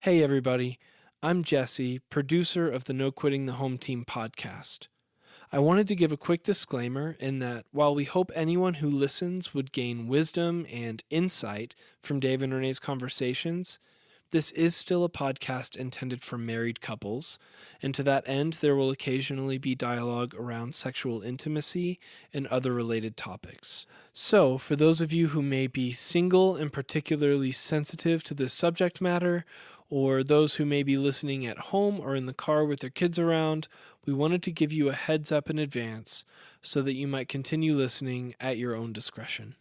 Hey everybody, I'm Jesse, producer of the No Quitting the Home Team podcast. I wanted to give a quick disclaimer in that while we hope anyone who listens would gain wisdom and insight from Dave and Renee's conversations, this is still a podcast intended for married couples, and to that end, there will occasionally be dialogue around sexual intimacy and other related topics. So, for those of you who may be single and particularly sensitive to this subject matter, or those who may be listening at home or in the car with their kids around, we wanted to give you a heads up in advance so that you might continue listening at your own discretion.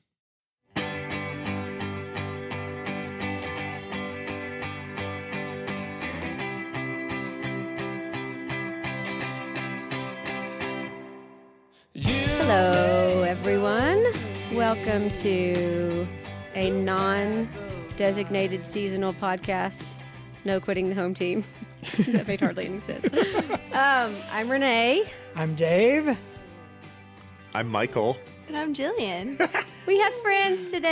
Hello, everyone. Welcome to a non-designated seasonal podcast, No Quitting the Home Team. That made hardly any sense. I'm Renee. I'm Dave. I'm Michael. And I'm Jillian. We have friends today.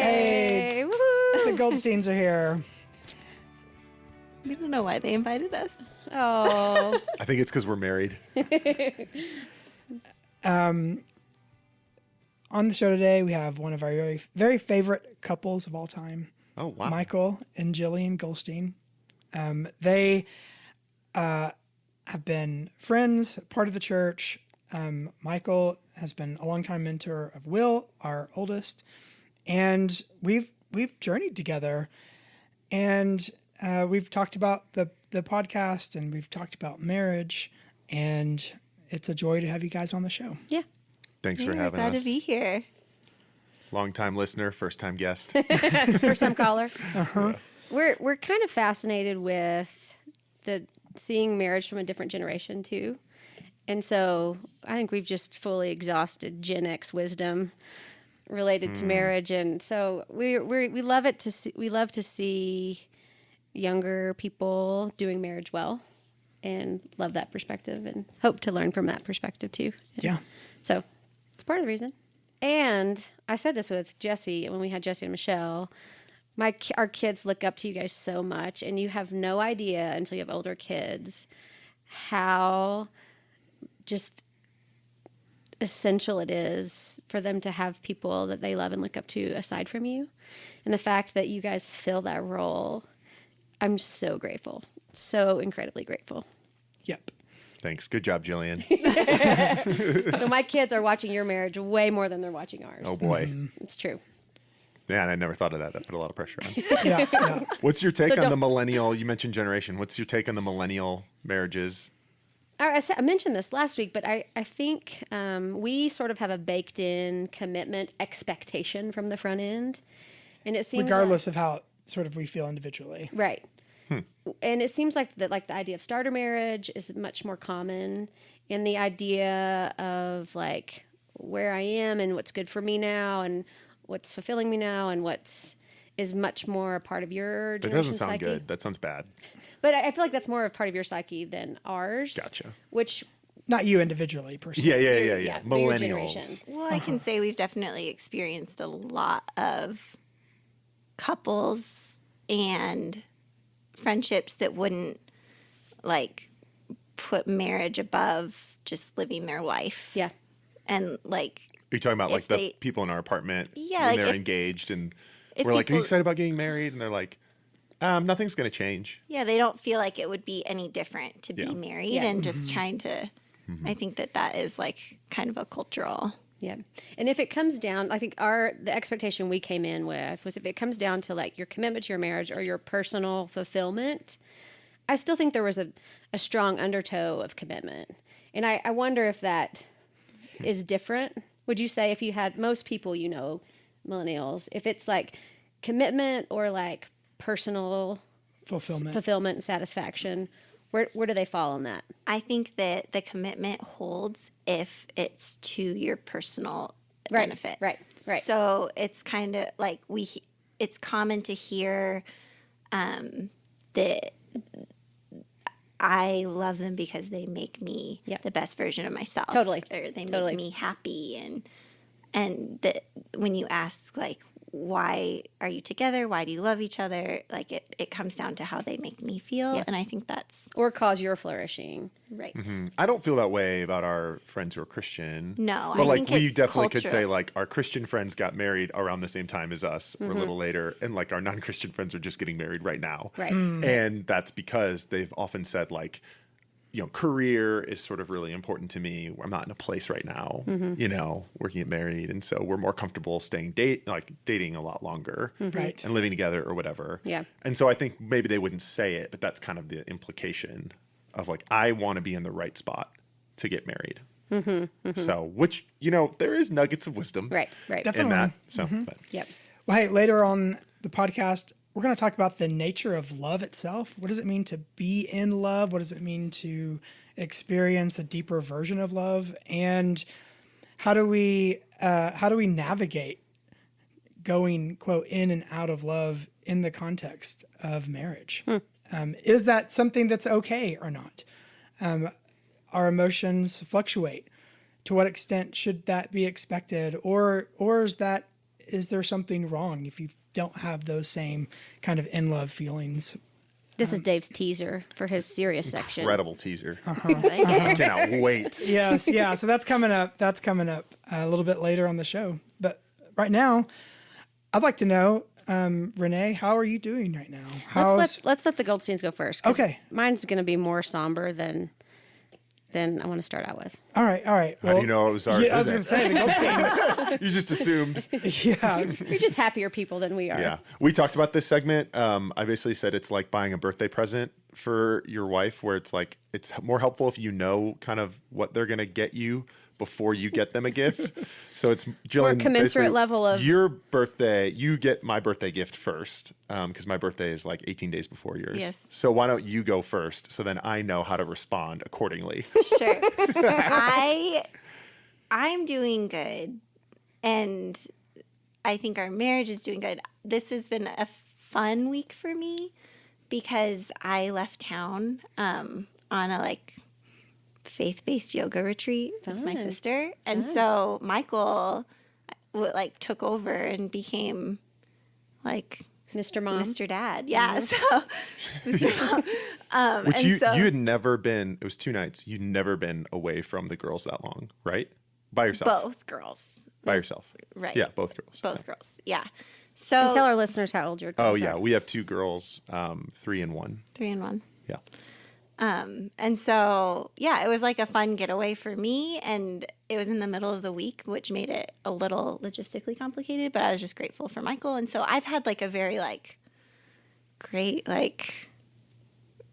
Hey. Woohoo! The Goldsteins are here. We don't know why they invited us. Oh, I think it's because we're married. On the show today, we have one of our very, very favorite couples of all time, Oh, wow. Michael and Jillian Goldstein. They have been friends, part of the church. Michael has been a longtime mentor of Will, our oldest, and we've journeyed together, and we've talked about the podcast, and we've talked about marriage, and it's a joy to have you guys on the show. yeah. Thanks for We're having glad us. to be here. Long-time listener, first-time guest. First-time caller. We're kind of fascinated with the seeing marriage from a different generation too, and so I think we've just fully exhausted Gen X wisdom related to marriage, and so we love it to see. We love to see younger people doing marriage well, and love that perspective, and hope to learn from that perspective too. Yeah. So it's part of the reason. And I said this with Jesse when we had Jesse and Michelle. Our kids look up to you guys so much, and you have no idea until you have older kids how just essential it is for them to have people that they love and look up to aside from you. And the fact that you guys fill that role, I'm so grateful. So incredibly grateful. Yep. Thanks. Good job, Jillian. So my kids are watching your marriage way more than they're watching ours. Oh, boy. It's true. Man, I never thought of that. That put a lot of pressure on. Yeah. Yeah. What's your take So on the don't- millennial? You mentioned generation. What's your take on the millennial marriages? I mentioned this last week, but I think we sort of have a baked-in commitment expectation from the front end. And it seems Regardless of how sort of we feel individually. right. And it seems like the idea of starter marriage is much more common, and the idea of like where I am and what's good for me now and what's fulfilling me now and is much more a part of your That generation doesn't sound psyche. good. That sounds bad. But I feel like that's more of part of your psyche than ours. Gotcha. Which Not you individually, per se. Yeah. for your generation. Millennials. Well, I can say we've definitely experienced a lot of couples and friendships that wouldn't like put marriage above just living their life. Yeah. And like, Are you talking about like If the they- people in our apartment Yeah, when like they're if- engaged and if we're like, are you people- excited about getting married? And they're like, nothing's going to change. yeah, they don't feel like it would be any different to Yeah. be married Yeah. and just trying to, I think that is like kind of a cultural. Yeah. And if it comes down, I think the expectation we came in with was if it comes down to like your commitment to your marriage or your personal fulfillment, I still think there was a strong undertow of commitment. And I wonder if that is different. Would you say if you had most people, millennials, if it's like commitment or like personal fulfillment and satisfaction, where do they fall on that? I think that the commitment holds if it's to your personal Right, benefit. right. So it's kind of like it's common to hear that I love them because they make me Yep. the best version of myself. Totally. Or they Totally. make me happy. And that when you ask, like, why are you together? Why do you love each other? Like it comes down to how they make me feel. Yeah. And I think that's Or cause your flourishing. right. I don't feel that way about our friends who are Christian. No, but I like think we it's definitely could cultural. say like our Christian friends got married around the same time as us or a little later, and like our non-Christian friends are just getting married right now. Right. And that's because they've often said like, you know, career is sort of really important to me. I'm not in a place right now, you know, where you get married. And so we're more comfortable staying dating a lot longer Right. and living together or whatever. Yeah. And so I think maybe they wouldn't say it, but that's kind of the implication of like, I want to be in the right spot to get married. So, which, you know, there is nuggets of wisdom Right. Right. Definitely. in that. So, but Yep. Well, hey, later on the podcast, we're going to talk about the nature of love itself. What does it mean to be in love? What does it mean to experience a deeper version of love? And how do we navigate going, quote, in and out of love in the context of marriage? Is that something that's okay or not? Our emotions fluctuate. To what extent should that be expected? Or is there something wrong if you don't have those same kind of in love feelings? This is Dave's teaser for his serious section. incredible teaser. Uh-huh. I cannot wait. Yes, yeah. So that's coming up. That's coming up a little bit later on the show. But right now, I'd like to know, Renee, how are you doing right now? Let's let the Goldsteins go first. 'cause Okay. Mine's going to be more somber than I want to start out with. All right. How do you know it was ours? Yeah, I was going to say the Goldsteins. You just assumed. Yeah, You're just happier people than we are. Yeah. We talked about this segment. I basically said it's like buying a birthday present for your wife, where it's like, it's more helpful if you know kind of what they're going to get you before you get them a gift. So it's Jillian, commensurate basically, level of- your birthday, you get my birthday gift first, because my birthday is like 18 days before yours. Yes. So why don't you go first, so then I know how to respond accordingly. Sure. I'm doing good, and I think our marriage is doing good. This has been a fun week for me because I left town on a like faith-based yoga retreat with my Fun. sister, and so Michael took over and became like Mr. Mom. Mr. Dad. Yeah. So Mr. Mom. Which and you so- had never been, it was 2 nights, you'd never been away from the girls that long, right? By yourself. both girls. By yourself. Right. Yeah, both girls. Both Yeah. girls. Yeah. So And tell our listeners how old your Oh, girls yeah. are. We have 2 girls, 3 and 1. 3 and 1. Yeah. And so, yeah, it was like a fun getaway for me. And it was in the middle of the week, which made it a little logistically complicated. But I was just grateful for Michael. And so I've had like a very great,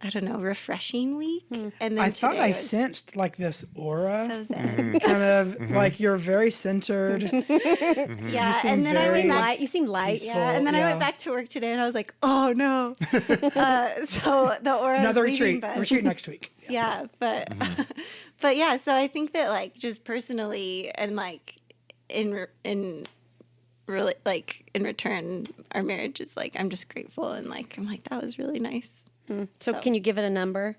I don't know, refreshing week. And then I thought today I was sensed like this aura, so zen. kind of like you're very centered. Yeah. seem And then I very- went back. Light. You seem light. Peaceful. Yeah, and then I yeah. went back to work today, and I was like, "Oh no!" So the aura Another is leaving, retreat. but- Retreat next week. Yeah, but but yeah, so I think that just personally and in really in return, our marriage is I'm just grateful and I'm like that was really nice. So can you give it a number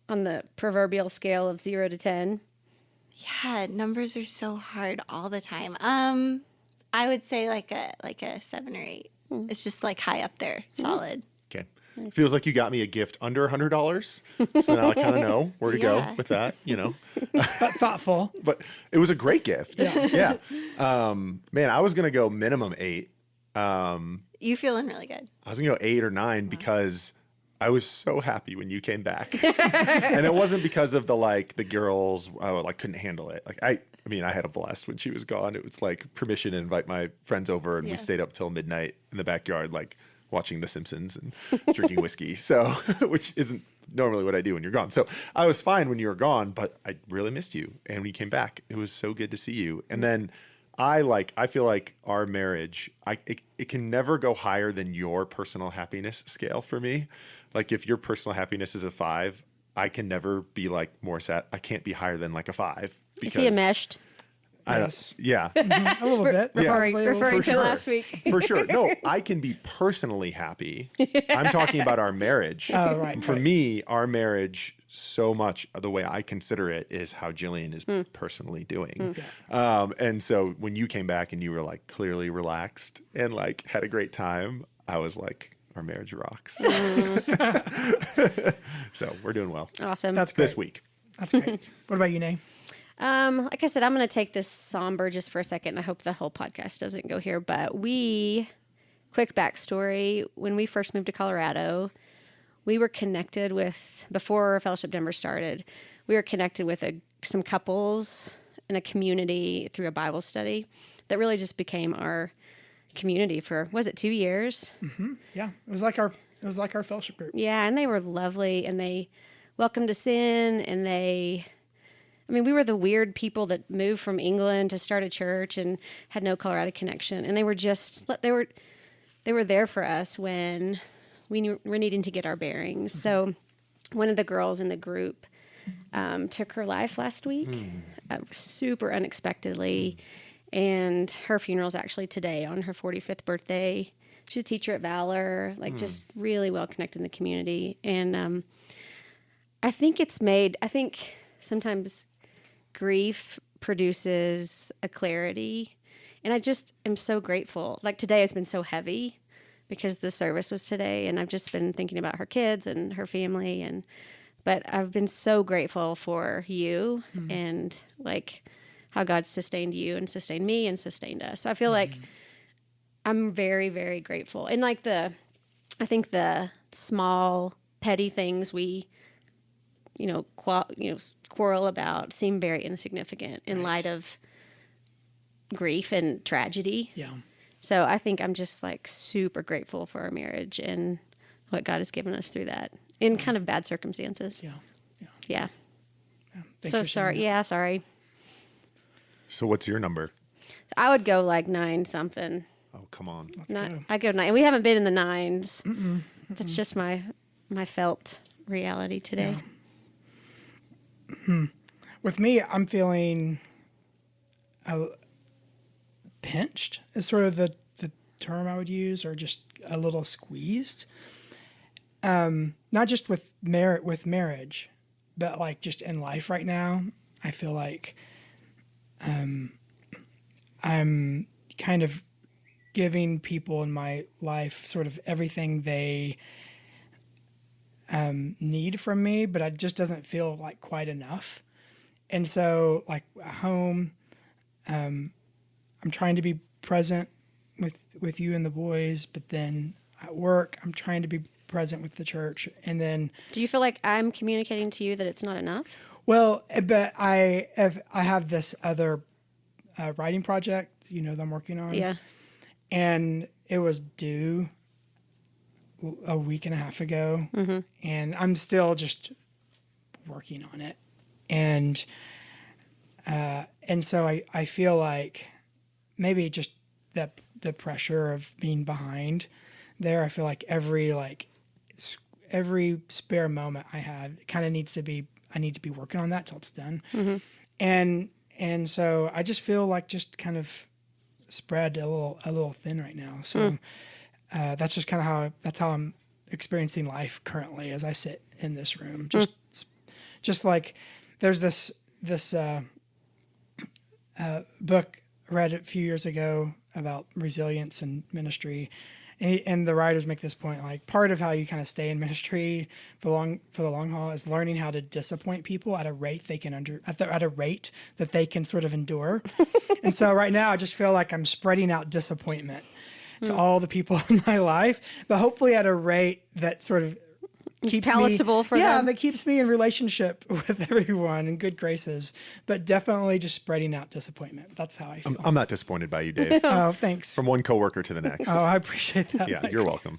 on the proverbial scale of 0 to 10? Yeah, numbers are so hard all the time. I would say like a 7 or 8. It's just high up there, solid. Okay. Feels like you got me a gift under $100. So now I kind of know where to Yeah. go with that, But thoughtful. But it was a great gift. Yeah. Man, I was going to go minimum 8. You feeling really good? I was going to go 8 or 9 because I was so happy when you came back. And it wasn't because of the girls couldn't handle it. I had a blast when she was gone. It was permission to invite my friends over, and we Yeah. stayed up till midnight in the backyard watching The Simpsons and drinking whiskey. So, which isn't normally what I do when you're gone. So I was fine when you were gone, but I really missed you. And when you came back, it was so good to see you. And then I feel like our marriage, it can never go higher than your personal happiness scale for me. If your personal happiness is a 5, I can never be more sad. I can't be higher than a 5. Is he enmeshed? Yes. Yeah. A little bit. Referring, Probably a little- referring For to sure. last week. For sure. No, I can be personally happy. I'm talking about our marriage. Oh, right. For right. me, our marriage, so much the way I consider it is how Jillian is personally doing. And so when you came back and you were like clearly relaxed and like had a great time, I was like, our marriage rocks. So we're doing well Awesome. That's great. this week. That's great. What about you, Nay? Like I said, I'm going to take this somber just for a second. I hope the whole podcast doesn't go here, but quick backstory, when we first moved to Colorado, we were connected with, before Fellowship Denver started, we were connected with some couples in a community through a Bible study that really just became our community for, was it 2 years? Yeah, it was like our fellowship group. Yeah, and they were lovely, and they welcomed us in, and we were the weird people that moved from England to start a church and had no Colorado connection, and they were there for us when we were needing to get our bearings. So one of the girls in the group took her life last week, super unexpectedly, and her funeral's actually today on her 45th birthday. She's a teacher at Valor, just really well connected in the community. And I think sometimes grief produces a clarity. And I just am so grateful. Like today has been so heavy because the service was today. And I've just been thinking about her kids and her family. But I've been so grateful for you and like how God sustained you and sustained me and sustained us. So I feel like I'm very, very grateful. And like I think the small petty things we, quarrel about seem very insignificant in light of grief and tragedy. Yeah. So I think I'm just like super grateful for our marriage and what God has given us through that in kind of bad circumstances. Yeah. Yeah. Thanks So for sharing sorry. that. Yeah, sorry. So what's your number? I would go like 9 something. Oh, come on. I go 9. We haven't been in the 9s. That's just my felt reality today. With me, I'm feeling pinched is sort of the term I would use, or just a little squeezed. Not just with marriage, but like just in life right now. I feel like I'm kind of giving people in my life sort of everything they need from me, but it just doesn't feel like quite enough. And so like at home, I'm trying to be present with you and the boys, but then at work, I'm trying to be present with the church. And then, Do you feel like I'm communicating to you that it's not enough? well, but I have this other writing project, that I'm working on. Yeah. And it was due a week and a half ago, and I'm still just working on it. And so I feel like maybe just the pressure of being behind there. I feel like every spare moment I have kind of needs to be, I need to be working on that till it's done. And so I just feel like just kind of spread a little thin right now. So that's just kind of how I'm experiencing life currently as I sit in this room. Just like there's this book I read a few years ago about resilience and ministry. And the writers make this point, like part of how you kind of stay in ministry for the long haul is learning how to disappoint people at a rate they can at a rate that they can sort of endure. And so right now I just feel like I'm spreading out disappointment to all the people in my life, but hopefully at a rate that sort of keeps palatable me, for them. that keeps me in relationship with everyone in good graces, but definitely just spreading out disappointment. That's how I feel. I'm not disappointed by you, Dave. Oh, thanks. From one coworker to the next. Oh, I appreciate that. Yeah, Mike. you're welcome.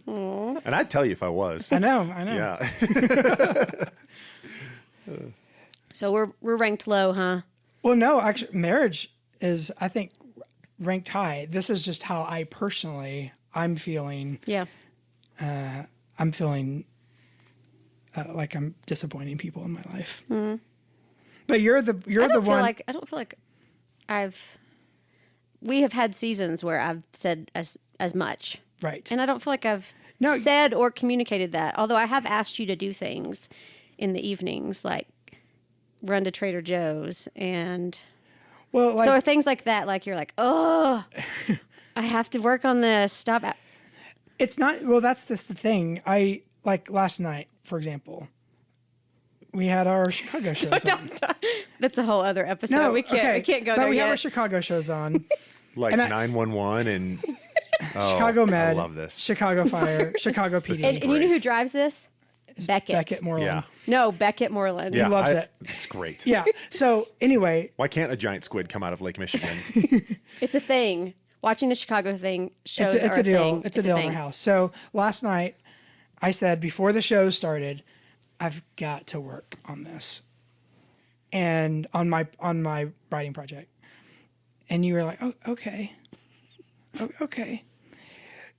And I'd tell you if I was. I know. Yeah. So we're ranked low, huh? Well, no, actually, marriage is, I think, ranked high. This is just how I'm feeling. Yeah. I'm feeling like I'm disappointing people in my life. But you're the I don't one. feel like we have had seasons where I've said as much. Right. And I don't feel like I've No. said or communicated that. Although I have asked you to do things in the evenings, like run to Trader Joe's. And Well, like, so are things like that, like you're like, oh, I have to work on this. Stop. it's not, well, that's the thing. Like last night, for example, we had our Chicago shows on. That's a whole other episode. We can't go But there we have our yet. Chicago shows on. Like And I- 911 and Chicago Med. I love this. Chicago Fire. Chicago PD. is And you know great. who drives this? Beckett. Beckett Moreland. Yeah. No, Beckett Moreland. Yeah, loves it. It's great. Yeah. So anyway, Why can't a giant squid come out of Lake Michigan? It's a thing. Watching the Chicago thing shows it's are a deal. thing. It's a deal in thing. our house. So last night, I said before the show started, I've got to work on this, and on my writing project. And you were like, "Oh, okay, okay."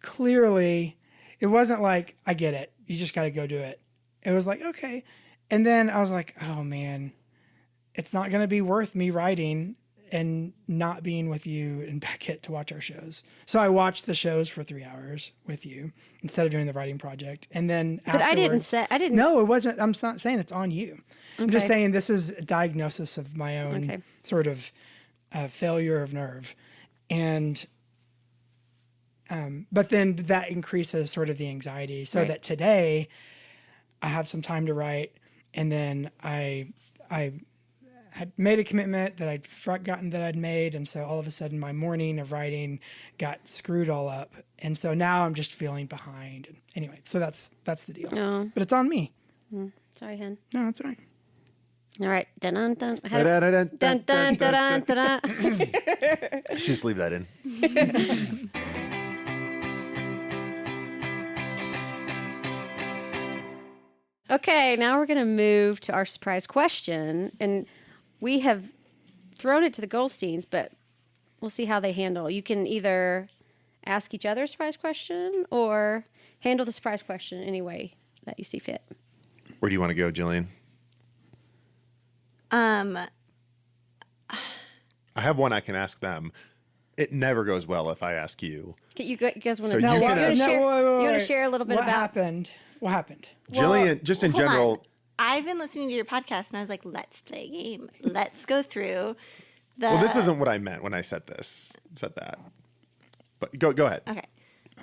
Clearly, it wasn't like I get it. You just got to go do it. It was like okay, and then I was like, "Oh man, it's not going to be worth me writing." And not being with you and Beckett to watch our shows. So I watched the shows for 3 hours with you instead of doing the writing project. And then But I didn't say. I didn't. No, it wasn't. I'm not saying it's on you. I'm just Okay. saying this is a diagnosis of my own Okay. sort of failure of nerve. And, but then that increases sort of the anxiety so Right. that today I have some time to write. And then I had made a commitment that I'd forgotten that I'd made. And so all of a sudden my morning of writing got screwed all up. And so now I'm just feeling behind. And anyway, so that's the deal. No. But it's on me. Sorry, hen. No, that's all right. All right. Dun dun dun. Dun dun dun dun dun. Just leave that in. Okay, now we're going to move to our surprise question. And we have thrown it to the Goldsteins, but we'll see how they handle. You can either ask each other a surprise question or handle the surprise question any way that you see fit. Where do you want to go, Jillian? I have one I can ask them. It never goes well if I ask you. You guys want So to you can ask- share a little bit what about happened? What happened? Jillian, just in Hold on. general, I've been listening to your podcast and I was like, let's play a game. Let's go through the. well, this isn't what I meant when I said that. But go ahead. Okay.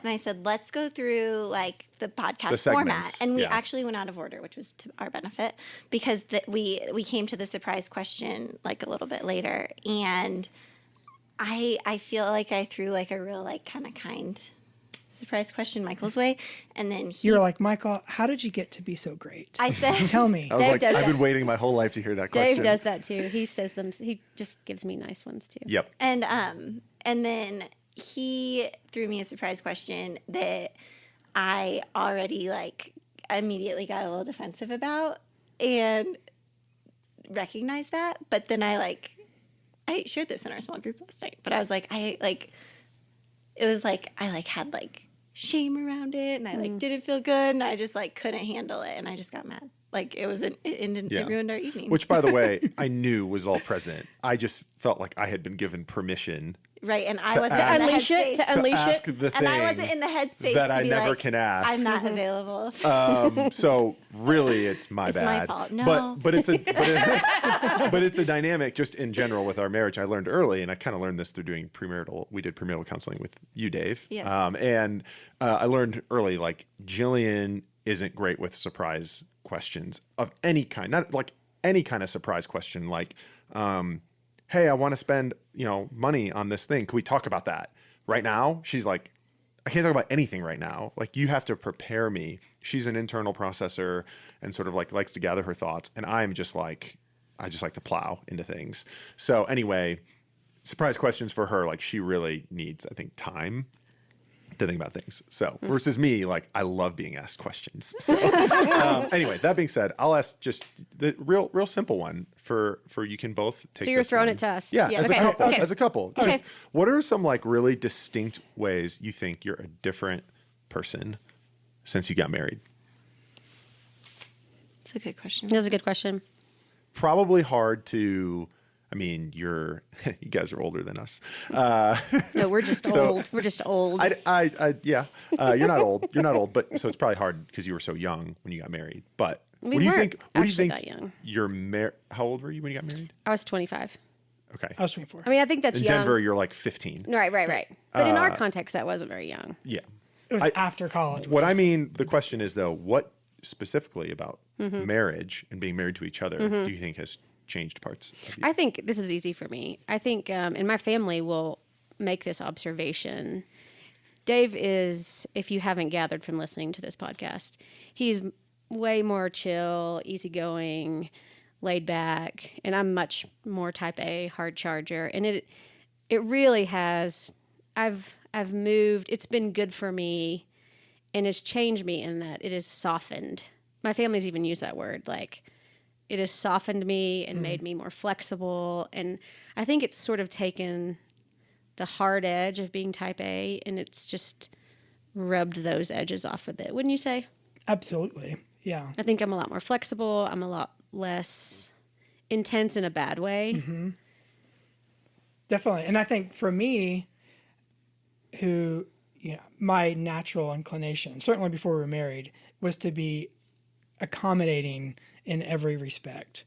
And I said, let's go through like the podcast The format. segments, And we yeah. actually went out of order, which was to our benefit because we came to the surprise question like a little bit later. And I feel like I threw like a real like kind of kind surprise question Michael's way. And then You're like, Michael, how did you get to be so great? I said, Tell me. I was Dave like, does I've that. been waiting my whole life to hear that question. Dave does that too. He says them. He just gives me nice ones too. Yep. and then he threw me a surprise question that I already like immediately got a little defensive about and recognized that. But then I shared this in our small group last night. But I was like, it was like I like had like shame around it, and I like didn't feel good, and I just like couldn't handle it, and I just got mad. Like it ruined our evening. Which, by the way, I knew was all present. I just felt like I had been given permission right, and I to wasn't ask- in the Unleash it. headspace. To unleash ask it. the thing And I wasn't in the headspace that to I be never like, can ask. I'm not available. So really, it's my It's my bad. fault. No. But it's a but it's a dynamic just in general with our marriage. I learned early, and I kind of learned this through doing premarital. We did premarital counseling with you, Dave. Yes. And I learned early, like Jillian isn't great with surprise questions of any kind. Not like any kind of surprise question, like, hey, I want to spend money on this thing. Can we talk about that right now? She's like, I can't talk about anything right now. Like, you have to prepare me. She's an internal processor and sort of like likes to gather her thoughts. And I'm just like, I just like to plow into things. So anyway, surprise questions for her. Like, she really needs, I think, time to think about things. So versus me, like, I love being asked questions. So anyway, that being said, I'll ask just the real simple one for you can both take. So you're this throwing one. it to us. Yeah, Yeah. as Okay, a couple. okay. As a couple. Okay. Just, what are some like really distinct ways you think you're a different person since you got married? It's a good question. That was a good question. Probably hard to, I mean, you guys are older than us. No, we're just So- old. We're just old. Yeah. You're not old. You're not old, but so it's probably hard because you were so young when you got married. But We what do you weren't think? What do you actually think? that young. You're How old were you when you got married? I was 25. Okay. I was 24. I mean, I think that's In young. Denver, you're like 15. Right. But in our context, that wasn't very young. Yeah. It was after college. What I mean, the question is though, what specifically about Mm-hmm. marriage and being married to each other do you think has changed parts of you? I think this is easy for me. I think, and my family will make this observation. Dave is, if you haven't gathered from listening to this podcast, he's way more chill, easygoing, laid back, and I'm much more type A, hard charger. And it really has. I've moved. It's been good for me, and has changed me in that it has softened. My family's even used that word, like. It has softened me and made me more flexible. And I think it's sort of taken the hard edge of being type A and it's just rubbed those edges off a bit. Wouldn't you say? Absolutely. Yeah. I think I'm a lot more flexible. I'm a lot less intense in a bad way. Definitely. And I think for me, my natural inclination, certainly before we were married, was to be accommodating in every respect.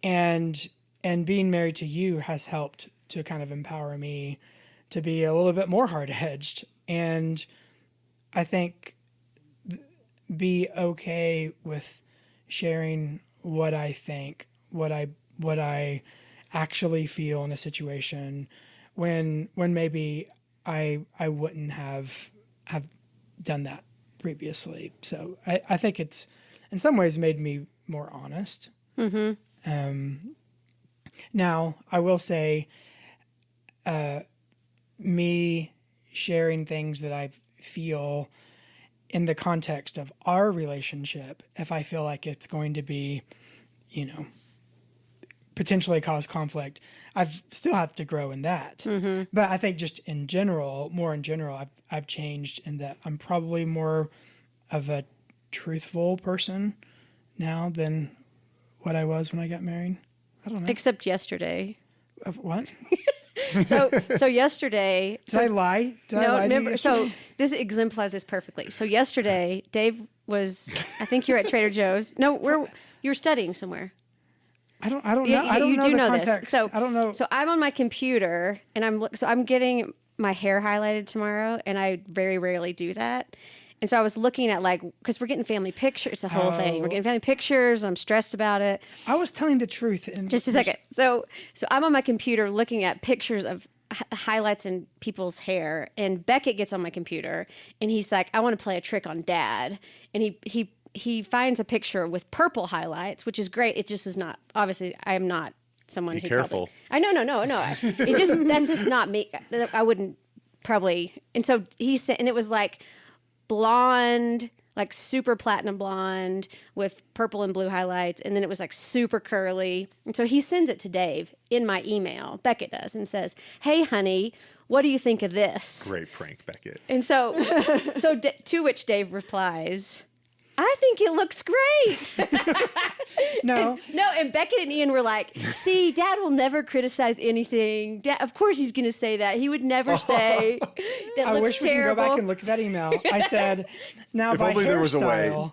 And being married to you has helped to kind of empower me to be a little bit more hard-edged. And I think be okay with sharing what I think, what I actually feel in a situation when maybe I wouldn't have done that previously. So I think it's in some ways made me more honest. Now, I will say, me sharing things that I feel in the context of our relationship, if I feel like it's going to be, potentially cause conflict, I still have to grow in that. But I think just in general, I've changed in that I'm probably more of a truthful person now than what I was when I got married. I don't know. Except yesterday. What? So yesterday. Did I lie? Did I No, lie to you remember. yesterday? So this exemplifies this perfectly. So yesterday, Dave was. I think you're at Trader Joe's. No, you were studying somewhere. I don't know. Yeah, I don't you know do the know context. this. So I don't know. So I'm on my computer and I'm getting my hair highlighted tomorrow, and I very rarely do that. And so I was looking at because we're getting family pictures. It's a whole thing. We're getting family pictures. I'm stressed about it. I was telling the truth. And Just a second. So I'm on my computer looking at pictures of highlights in people's hair, and Beckett gets on my computer and he's like, I want to play a trick on Dad, and he finds a picture with purple highlights, which is great. It just is not, obviously I am not someone Be who careful. probably, I no that's just not me. I wouldn't probably. And so he said, and it was like blonde, like super platinum blonde with purple and blue highlights, and then it was like super curly. And so he sends it to Dave in my email, Beckett does, and says, hey honey, what do you think of this? Great prank, Beckett. And so to which Dave replies, I think it looks great. No. No, and Beckett and Ian were like, see, Dad will never criticize anything. Dad, of course he's going to say that. He would never say that I looks wish we could terrible. go back and look at that email. I said, now If by only there was a way. hairstyle,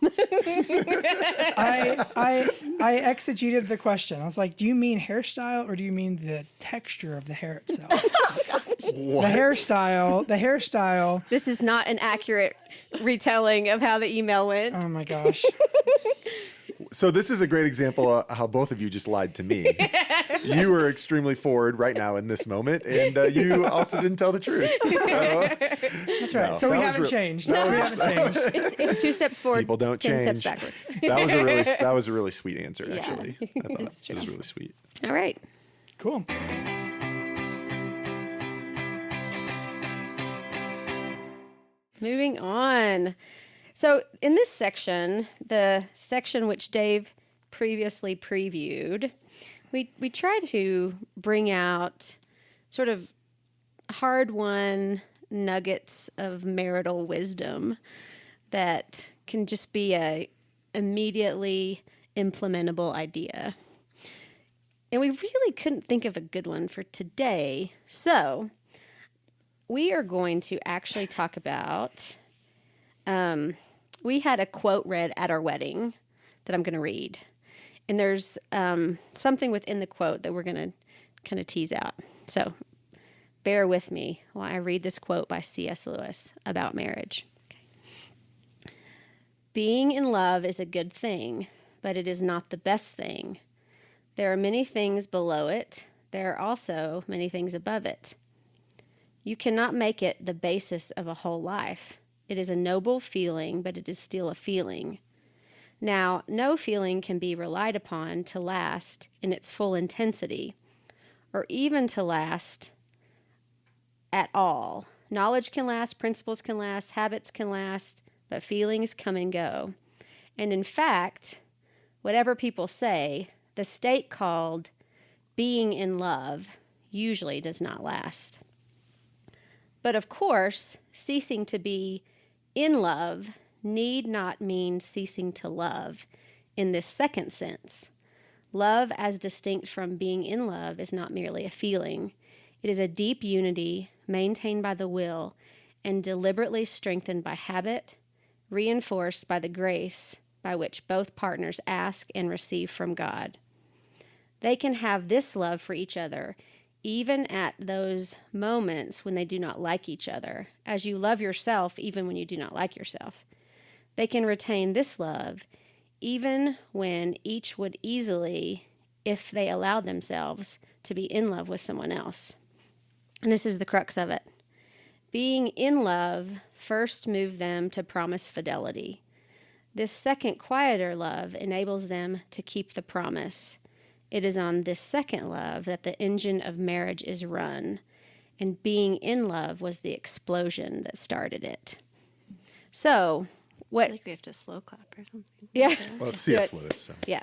I exegeted the question. I was like, do you mean hairstyle or do you mean the texture of the hair itself? The hairstyle. This is not an accurate retelling of how the email went. Oh my gosh. So this is a great example of how both of you just lied to me. You are extremely forward right now in this moment, and you also didn't tell the truth. So, That's right. So we that was haven't real- changed. We haven't changed. It's 2 steps forward, People don't 10 steps change. backwards. that was a really sweet answer, Yeah, actually. I thought it's it was true. really sweet. All right. Cool. Moving on. So in this section, the section which Dave previously previewed, we try to bring out sort of hard-won nuggets of marital wisdom that can just be a immediately implementable idea. And we really couldn't think of a good one for today. So we are going to actually talk about, we had a quote read at our wedding that I'm going to read. And there's something within the quote that we're going to kind of tease out. So bear with me while I read this quote by C.S. Lewis about marriage. Okay. Being in love is a good thing, but it is not the best thing. There are many things below it. There are also many things above it. You cannot make it the basis of a whole life. It is a noble feeling, but it is still a feeling. Now, no feeling can be relied upon to last in its full intensity, or even to last at all. Knowledge can last, principles can last, habits can last, but feelings come and go. And in fact, whatever people say, the state called being in love usually does not last. But of course, ceasing to be in love need not mean ceasing to love in this second sense. Love, as distinct from being in love, is not merely a feeling. It is a deep unity maintained by the will and deliberately strengthened by habit, reinforced by the grace by which both partners ask and receive from God. They can have this love for each other even at those moments when they do not like each other, as you love yourself even when you do not like yourself. They can retain this love even when each would easily, if they allowed themselves, to be in love with someone else. And this is the crux of it. Being in love first moved them to promise fidelity. This second, quieter love enables them to keep the promise. It is on this second love that the engine of marriage is run, and being in love was the explosion that started it. So, I what? feel like we have to slow clap or something. Yeah. Well, it's C.S. Lewis. So. Yeah.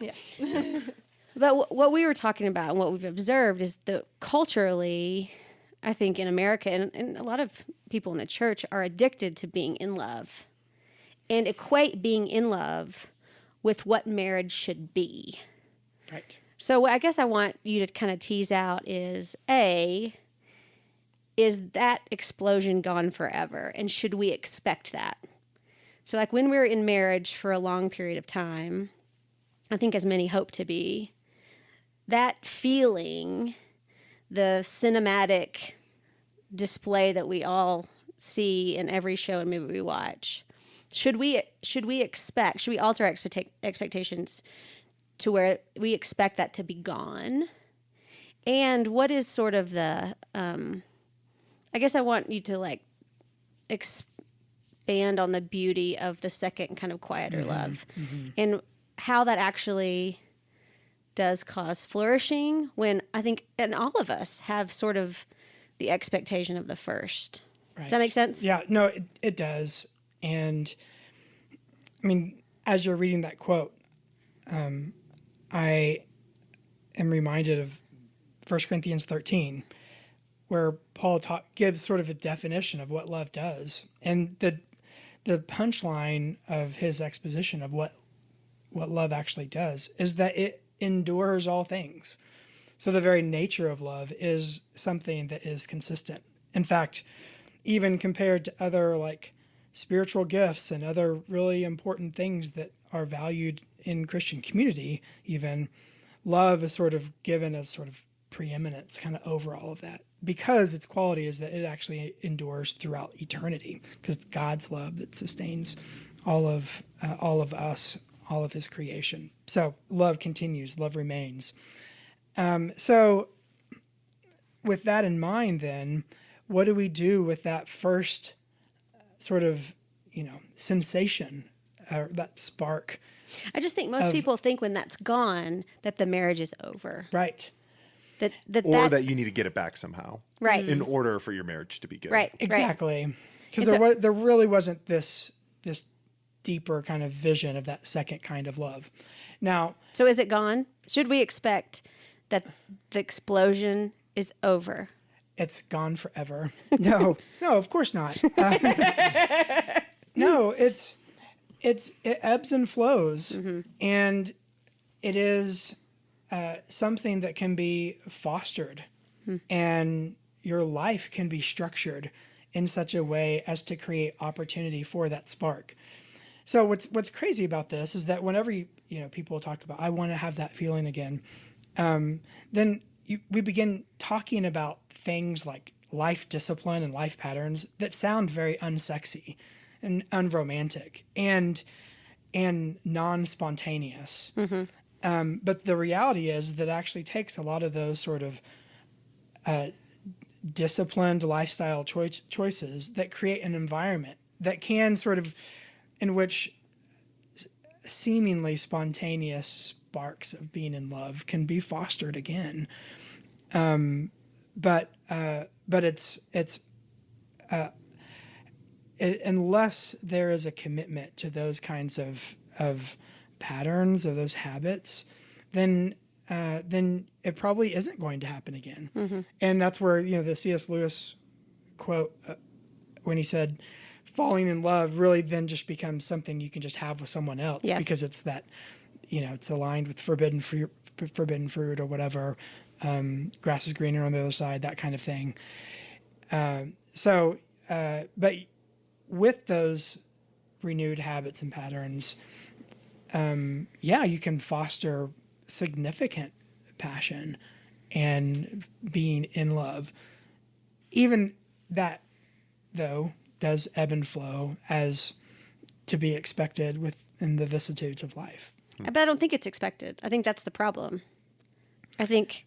But what we were talking about and what we've observed is that culturally, I think in America and a lot of people in the church are addicted to being in love and equate being in love with what marriage should be. Right. So I guess I want you to kind of tease out is that explosion gone forever? And should we expect that? So like when we're in marriage for a long period of time, I think as many hope to be, that feeling, the cinematic display that we all see in every show and movie we watch, should we alter expectations to where we expect that to be gone? And what is sort of the, I guess I want you to like expand on the beauty of the second kind of quieter love and how that actually does cause flourishing when I think, and all of us have sort of the expectation of the first. Right. Does that make sense? Yeah, no, it does. And I mean, as you're reading that quote, I am reminded of 1 Corinthians 13, where Paul gives sort of a definition of what love does. And the punchline of his exposition of what love actually does is that it endures all things. So the very nature of love is something that is consistent. In fact, even compared to other like spiritual gifts and other really important things that are valued in Christian community, even love is sort of given as sort of preeminence kind of over all of that, because its quality is that it actually endures throughout eternity, because it's God's love that sustains all of us, all of his creation. So love continues, love remains. So with that in mind, then, what do we do with that first sort of, sensation, that spark? I just think most people think when that's gone that the marriage is over. Right. That you need to get it back somehow. Right. In order for your marriage to be good. Right. Exactly. Because And there really wasn't this deeper kind of vision of that second kind of love. Now, So is it gone? Should we expect that the explosion is over? it's gone forever. No, of course not. No, it ebbs and flows, and it is something that can be fostered, and your life can be structured in such a way as to create opportunity for that spark. So what's crazy about this is that whenever people talk about, I want to have that feeling again, then we begin talking about things like life discipline and life patterns that sound very unsexy and unromantic and non-spontaneous. But the reality is that it actually takes a lot of those sort of disciplined lifestyle choices that create an environment that can sort of, in which seemingly spontaneous sparks of being in love can be fostered again. But it's unless there is a commitment to those kinds of patterns, of those habits, then it probably isn't going to happen again. And that's where the C.S. Lewis quote when he said, "Falling in love really then just becomes something you can just have with someone else because it's that it's aligned with forbidden fruit or whatever." Grass is greener on the other side, that kind of thing. But with those renewed habits and patterns, you can foster significant passion and being in love. Even that, though, does ebb and flow as to be expected within the vicissitudes of life. But I don't think it's expected. I think that's the problem. I think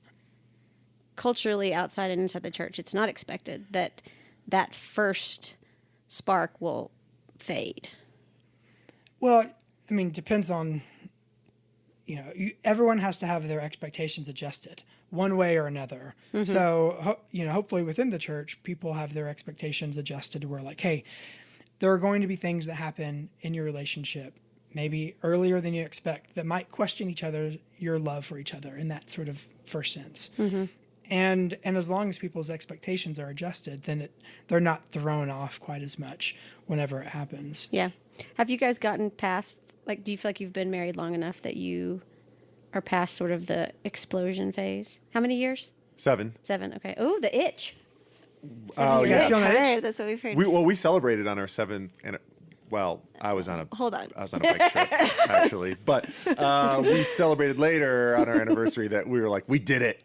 culturally, outside and inside the church, it's not expected that first spark will fade. Well, I mean, depends on, everyone has to have their expectations adjusted one way or another. So, hopefully within the church, people have their expectations adjusted to where, like, hey, there are going to be things that happen in your relationship, maybe earlier than you expect, that might question your love for each other in that sort of first sense. And as long as people's expectations are adjusted, then they're not thrown off quite as much whenever it happens. Yeah. Have you guys gotten past, do you feel like you've been married long enough that you are past sort of the explosion phase? How many years? 7. 7. Okay. Oh, the itch. Oh, yeah. That's what we've heard. We celebrated on our 7th, and I was on a bike trip actually, but we celebrated later on our anniversary that we were like, we did it.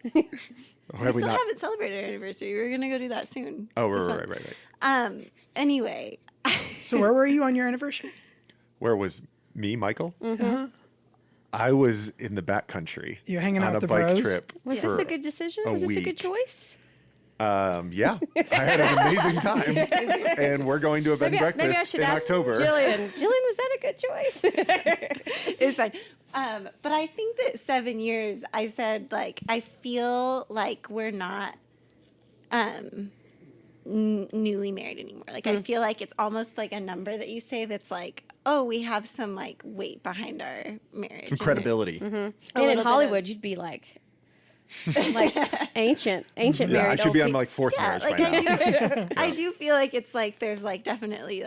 We still haven't celebrated our anniversary. We're gonna go do that soon. Oh, right. Anyway. So where were you on your anniversary? Where was me, Michael? I was in the backcountry. You're hanging out on with a the bike bros? trip. Was this a good decision? Was this a good choice? Yeah, I had an amazing time, and we're going to a bed and Maybe I breakfast should in ask October. Jillian, was that a good choice? It's fine. But I think that 7 years, I said, I feel like we're not newly married anymore. I feel like it's almost like a number that you say that's like, oh, we have some weight behind our marriage. Some credibility. And in Hollywood, you'd be like ancient Yeah, married. I should be on my 4th marriage by now. I do feel like it's there's definitely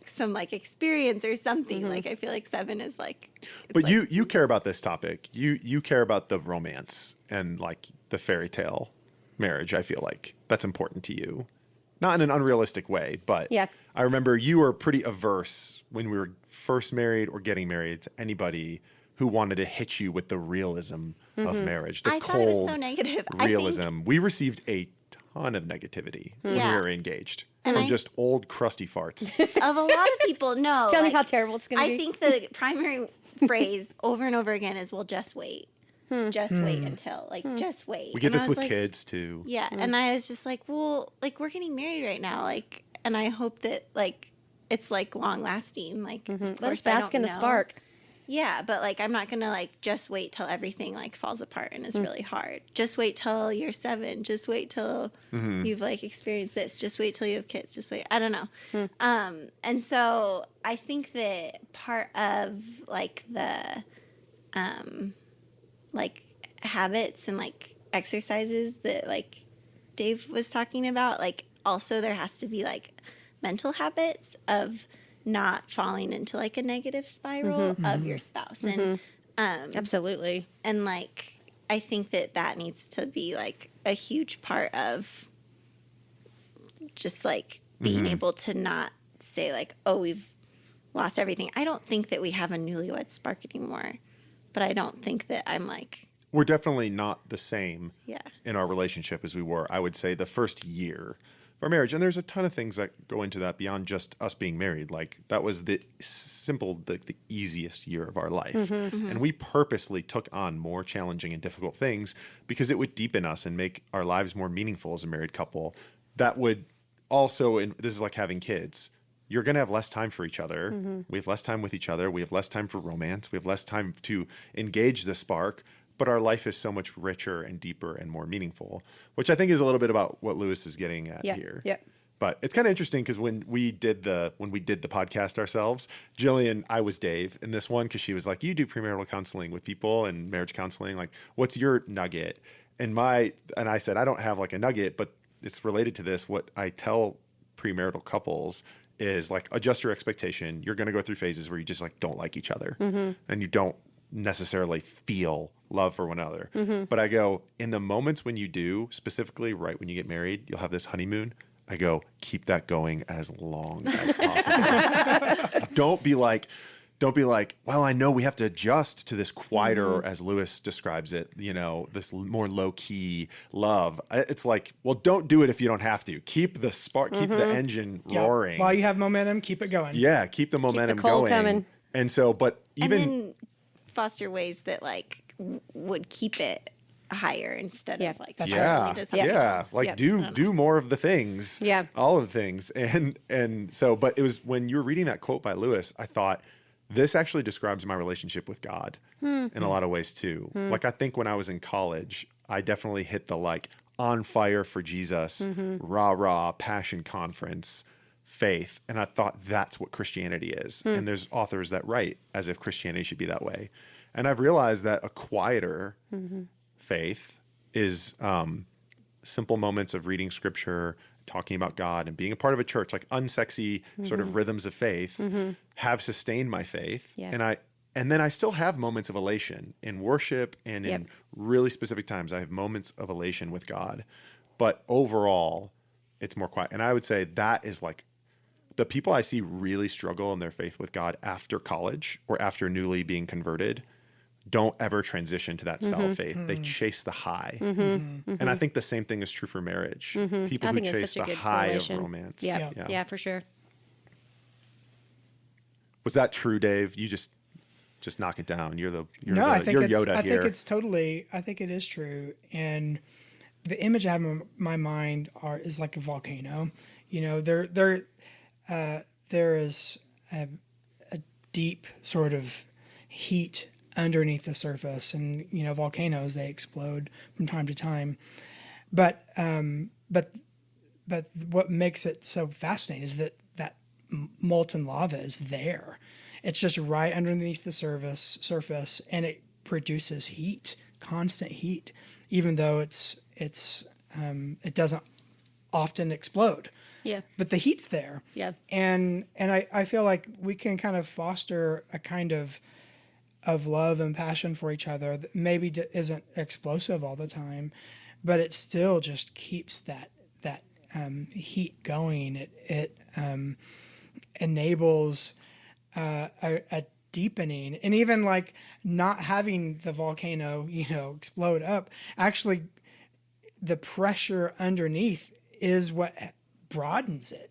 some experience or something. I feel like 7 is But you care about this topic. You care about the romance and the fairy tale marriage. I feel like that's important to you, not in an unrealistic way, but Yeah. I remember you were pretty averse when we were first married or getting married to anybody who wanted to hit you with the realism of marriage. The I thought it was so negative. realism. We received a ton of negativity when we were engaged. From just old crusty farts. Of a lot of people, no. Tell me how terrible it's going to be. I think the primary phrase over and over again is, well, just wait. Just wait until, just wait. We get And I this was with kids too. Yeah, and I was just like, well, we're getting married right now, and I hope that, it's, long lasting. Of Let's course, bask in the spark. Yeah, but I'm not gonna just wait till everything falls apart and is really hard. Just wait till you're 7. Just wait till you've experienced this. Just wait till you have kids. Just wait. I don't know. And so I think that part of the habits and exercises that Dave was talking about, also there has to be mental habits of not falling into a negative spiral of your spouse. And Absolutely. And like, I think that needs to be like a huge part of just like being able to not say like, oh, we've lost everything. I don't think that we have a newlywed spark anymore, but I don't think that I'm like, We're definitely not the same yeah. in our relationship as we were, I would say, the first year of our marriage. And there's a ton of things that go into that beyond just us being married. Like that was the easiest year of our life. And we purposely took on more challenging and difficult things because it would deepen us and make our lives more meaningful as a married couple. That would also, and this is like having kids, you're going to have less time for each other. We have less time with each other. We have less time for romance. We have less time to engage the spark. But our life is so much richer and deeper and more meaningful, which I think is a little bit about what Lewis is getting at here. Yeah. But it's kind of interesting because when we did the podcast ourselves, Jillian, I was Dave in this one because she was like, "You do premarital counseling with people and marriage counseling. Like, what's your nugget?" And I said, "I don't have like a nugget, but it's related to this. What I tell premarital couples is like adjust your expectation. You're going to go through phases where you just like don't like each other and you don't necessarily feel love for one another. But I go, in the moments when you do, specifically right when you get married, you'll have this honeymoon. I go, keep that going as long as possible. Don't be like, well, I know we have to adjust to this quieter, as Lewis describes it, this more low key love. It's like, well, don't do it if you don't have to. Keep the spark, keep the engine roaring. While you have momentum, keep it going. Yeah, keep the momentum coal going. coming. And so, but even And then foster ways that like would keep it higher instead of like yeah, spiraling to something else. like Yep. do more of the things, Yeah. all of the things, and so. But it was when you were reading that quote by Lewis, I thought this actually describes my relationship with God in a lot of ways too. Like I think when I was in college, I definitely hit the like on fire for Jesus, rah rah passion conference faith, and I thought that's what Christianity is. And there's authors that write as if Christianity should be that way, and I've realized that a quieter faith is simple moments of reading scripture, talking about God, and being a part of a church, like unsexy sort of rhythms of faith, have sustained my faith. Yeah. And then I still have moments of elation in worship and in really specific times. I have moments of elation with God, but overall, it's more quiet. And I would say that is like the people I see really struggle in their faith with God after college or after newly being converted don't ever transition to that style of faith. They chase the high. And I think the same thing is true for marriage. People I who think that's chase such a the good high correlation. of romance. Yeah, for sure. Was that true, Dave? You just knock it down. You're I think Yoda I here. think it is true. And the image I have in my mind is like a volcano. There is a deep sort of heat underneath the surface, and volcanoes, they explode from time to time. But what makes it so fascinating is that molten lava is there. It's just right underneath the surface, and it produces heat, constant heat, even though it doesn't often explode. Yeah. But the heat's there. Yeah. And I feel like we can kind of foster a kind of love and passion for each other that maybe isn't explosive all the time, but it still just keeps that heat going. It enables a deepening, and even like not having the volcano explode up, actually the pressure underneath is what broadens it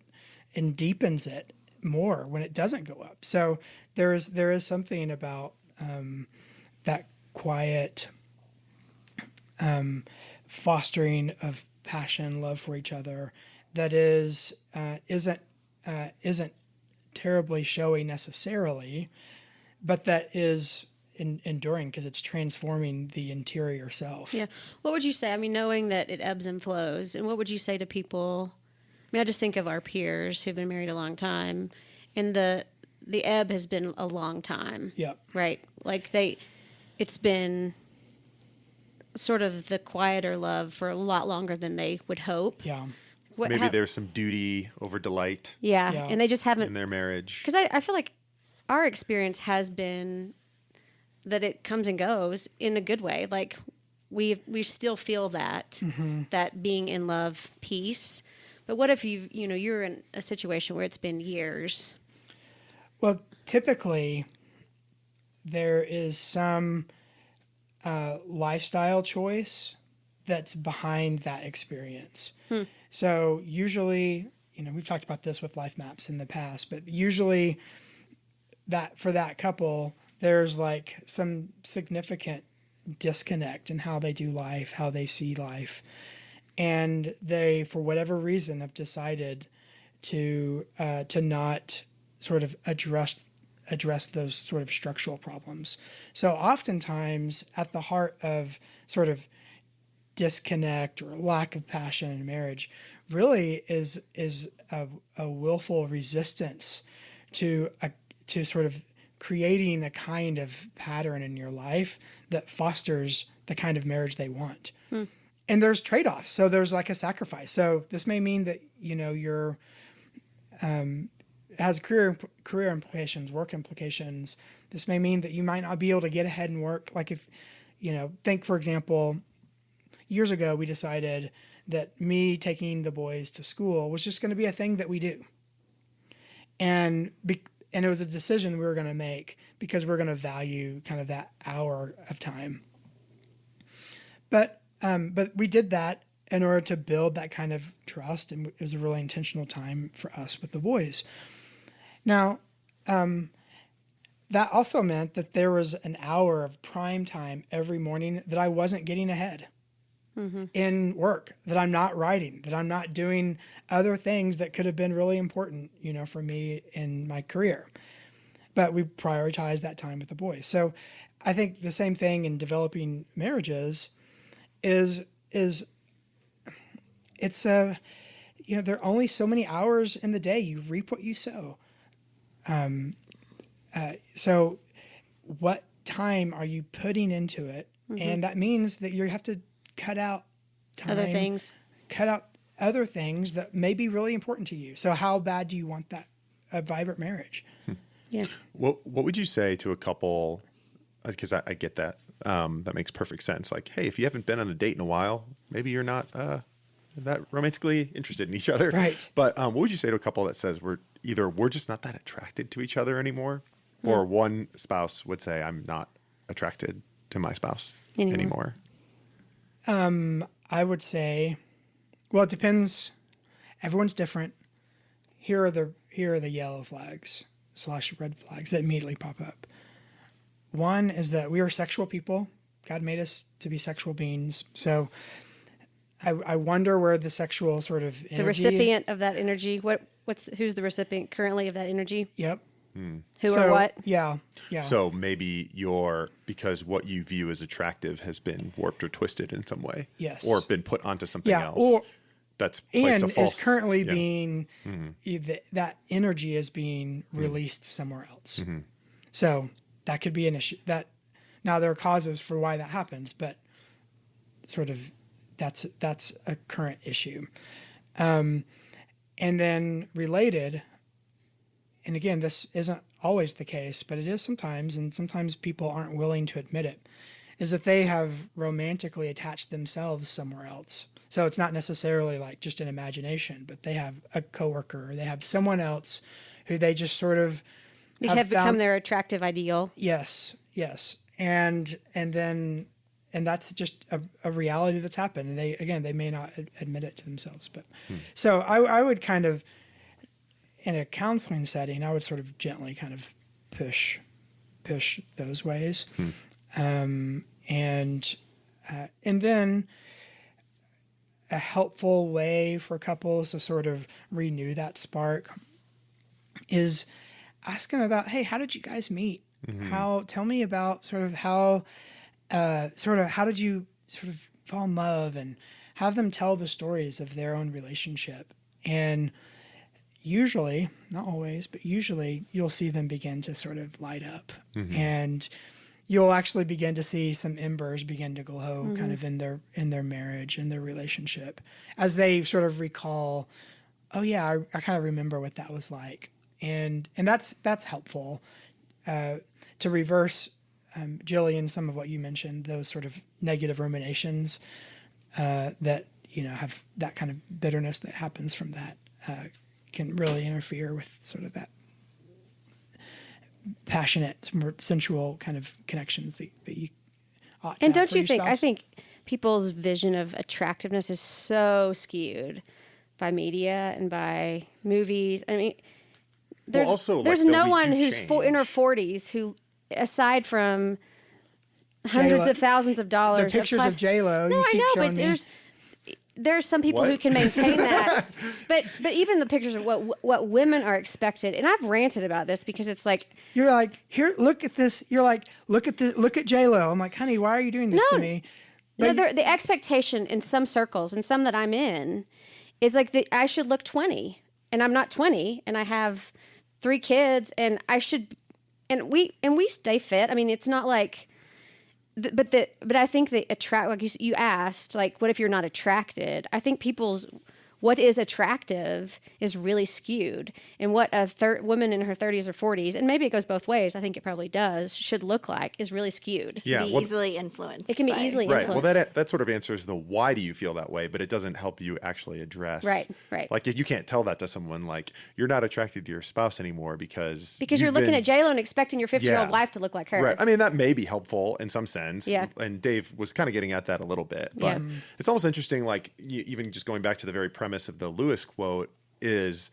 and deepens it more when it doesn't go up. So there is something about that quiet fostering of passion, love for each other that isn't terribly showy necessarily, but that is enduring because it's transforming the interior self. Yeah. What would you say? I mean, knowing that it ebbs and flows, and what would you say to people? I mean, I just think of our peers who've been married a long time, and the ebb has been a long time. Yep. Right. Like it's been sort of the quieter love for a lot longer than they would hope. Yeah. Maybe there's some duty over delight Yeah. Yeah. And they just haven't, in their marriage. because I feel like our experience has been that it comes and goes in a good way. Like we still feel that that being in love peace. But what if you're in a situation where it's been years? Well, typically there is some lifestyle choice that's behind that experience. So usually, we've talked about this with life maps in the past, but usually that for that couple, there's like some significant disconnect in how they do life, how they see life. And they, for whatever reason, have decided to not sort of address those sort of structural problems. So oftentimes at the heart of sort of disconnect or lack of passion in marriage really is a willful resistance to sort of creating a kind of pattern in your life that fosters the kind of marriage they want. And there's trade-offs. So there's like a sacrifice. So this may mean that, you're has career implications, work implications. This may mean that you might not be able to get ahead in work. Like if, think for example, years ago we decided that me taking the boys to school was just going to be a thing that we do. And it was a decision we were going to make because we're going to value kind of that hour of time. But we did that in order to build that kind of trust, and it was a really intentional time for us with the boys. Now, that also meant that there was an hour of prime time every morning that I wasn't getting ahead in work, that I'm not writing, that I'm not doing other things that could have been really important, for me in my career. But we prioritized that time with the boys. So I think the same thing in developing marriages is it's there are only so many hours in the day. You reap what you sow. So what time are you putting into it? And that means that you have to cut out time, cut out other things that may be really important to you. So how bad do you want that a vibrant marriage? Yeah. What would you say to a couple? Because I get that. That makes perfect sense. Like, hey, if you haven't been on a date in a while, maybe you're not that romantically interested in each other. Right. But what would you say to a couple that says we're just not that attracted to each other anymore, or one spouse would say I'm not attracted to my spouse anymore? I would say, well, it depends. Everyone's different. Here are the yellow flags / red flags that immediately pop up. One is that we are sexual people. God made us to be sexual beings. So I wonder where the sexual sort of energy, the recipient of that energy. Who's the recipient currently of that energy? Yep. Who or what? Yeah. So maybe because what you view as attractive has been warped or twisted in some way. Yes. Or been put onto something else. Or, that's placed and a false, is currently being that energy is being released somewhere else. So that could be an issue. That now there are causes for why that happens, but sort of that's a current issue. And then related, and again, this isn't always the case, but it is sometimes, and sometimes people aren't willing to admit it, is that they have romantically attached themselves somewhere else. So it's not necessarily like just an imagination, but they have a coworker, or they have someone else who they just sort of Have become their attractive ideal. Yes. And that's just a reality that's happened. And they may not admit it to themselves, but so I would kind of, in a counseling setting, I would sort of gently kind of push those ways. And then a helpful way for couples to sort of renew that spark is ask them about, hey, how did you guys meet? Tell me about how did you sort of fall in love, and have them tell the stories of their own relationship. And usually, not always, but usually you'll see them begin to sort of light up, and you'll actually begin to see some embers begin to glow kind of in their marriage and their relationship as they sort of recall, oh yeah, I kind of remember what that was like. And that's helpful to reverse Jillian, some of what you mentioned, those sort of negative ruminations that, have that kind of bitterness that happens from that can really interfere with sort of that passionate, more sensual kind of connections that you ought to And have don't for you your think, I spouse. think people's vision of attractiveness is so skewed by media and by movies. I mean, there's, also, like, there's though, no we one do who's in her change. 40s who, aside from hundreds J-Lo- of thousands of the dollars pictures of plastic- J-Lo, No, you I keep know, showing but me. there's some people who What? can maintain that. but even the pictures of what women are expected, and I've ranted about this because it's like, You're like, here, look at this. You're like, look at J-Lo. I'm like, honey, why are you doing this to me? no, the expectation in some circles and some that I'm in is like I should look 20, and I'm not 20, and I have 3 kids, and I should, and we stay fit. I mean, it's not like, but I think the like you asked, like, what if you're not attracted? I think people's what is attractive is really skewed, and what a woman in her 30s or 40s, and maybe it goes both ways. I think it probably does. Should look like is really skewed. Yeah, Be well, easily influenced. It can be by- easily right. Well, influenced. that sort of answers the why do you feel that way, but it doesn't help you actually address. Right. Like, you can't tell that to someone, like, you're not attracted to your spouse anymore because Because you're you've looking been- at J-Lo and expecting your 50-year-old Yeah. wife to look like her. Right. I mean, that may be helpful in some sense. Yeah. And Dave was kind of getting at that a little bit. But Yeah. it's almost interesting, like, even just going back to the very premise of the Lewis quote, is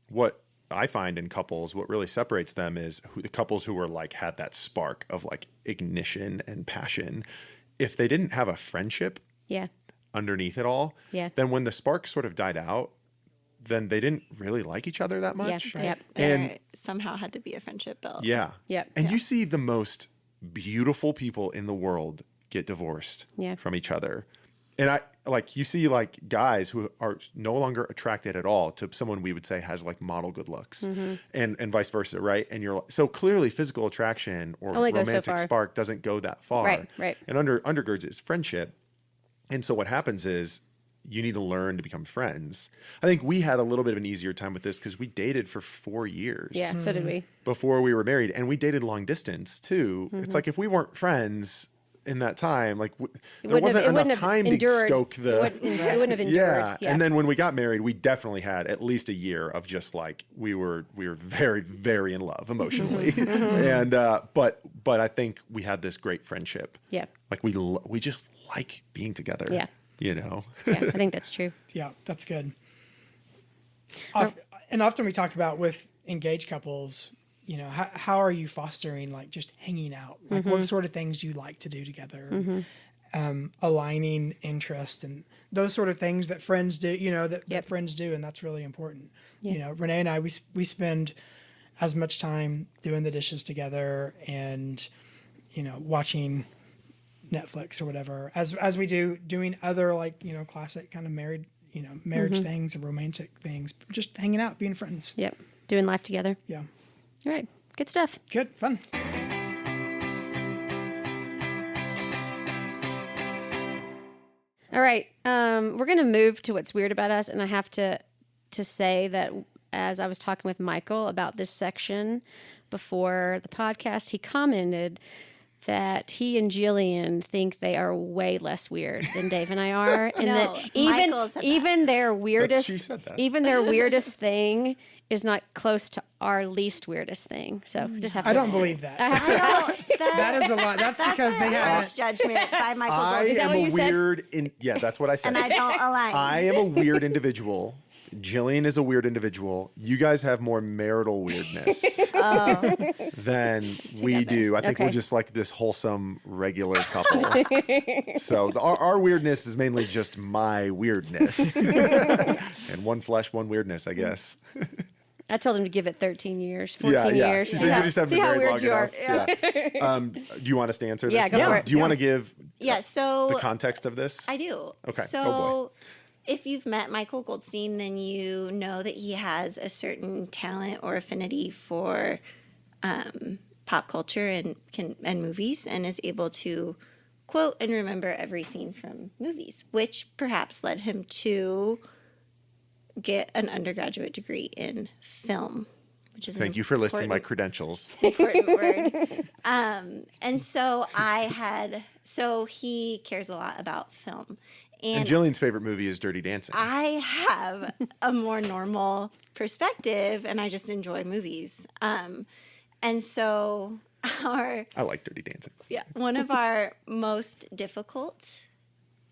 what I find in couples, what really separates them is the couples who were like, had that spark of like ignition and passion. If they didn't have a friendship Yeah. underneath it all, Yeah. then when the spark sort of died out, then they didn't really like each other that Yeah. much. Yep. And There somehow had to be a friendship built. yeah. Yep. And you see the most beautiful people in the world get divorced Yeah. from each other. And you see like guys who are no longer attracted at all to someone we would say has like model good looks Mm-hmm. and vice versa. Right. And you're so clearly physical attraction or Only goes so romantic far. spark doesn't go that far. Right. And undergirds is friendship. And so what happens is you need to learn to become friends. I think we had a little bit of an easier time with this because we dated for 4 years Yeah. So did we. before we were married, and we dated long distance too. Mm-hmm. It's like if we weren't friends in that time, like there Wouldn't wasn't have- it enough wouldn't have time to endured. stoke the. It wouldn't have endured. Yeah. Yeah. And then when we got married, we definitely had at least a year of just like we were very, very in love emotionally, and but I think we had this great friendship. Yeah. Like we just like being together. Yeah. You know. Yeah. I think that's true. Yeah, that's good. And often we talk about with engaged couples, how are you fostering like just hanging out? Like what sort of things you like to do together? Aligning interest and those sort of things that friends do, that friends do. And that's really important. Yeah. Renee and I, we spend as much time doing the dishes together and, watching Netflix or whatever as we do doing other like, classic kind of marriage things and romantic things, just hanging out, being friends. Yep. Doing life together. Yeah. All right. Good stuff. Good. Fun. All right. We're going to move to what's weird about us. And I have to say that as I was talking with Michael about this section before the podcast, he commented that he and Jillian think they are way less weird than Dave and I are. And No, that even, Michael said that. even their weirdest, she said that. even their weirdest thing is not close to our least weirdest thing. So just have to. I don't believe that. That is a lot. That's because they a have harsh judgment by Michael I Goldstein, that am what a you said? weird. Yeah, that's what I said. and I don't align. I am a weird individual. Jillian is a weird individual. You guys have more marital weirdness than we do. I think we're Okay. just like this wholesome, regular couple. So our weirdness is mainly just my weirdness. And one flesh, one weirdness, I guess. I told him to give it 13 years, 14 years. So you just haven't See been how married weird long you are. enough. Yeah. Do you want us to answer this? Yeah, go for it. Do you want to give yeah, so the context of this? I do. Okay. So Oh, boy. if you've met Michael Goldstein, then you know that he has a certain talent or affinity for pop culture and movies, and is able to quote and remember every scene from movies, which perhaps led him to get an undergraduate degree in film. which is Thank an you for listing my important- credentials. important word. And so so he cares a lot about film. And And Jillian's favorite movie is Dirty Dancing. I have a more normal perspective and I just enjoy movies. And so I like Dirty Dancing. one of our most difficult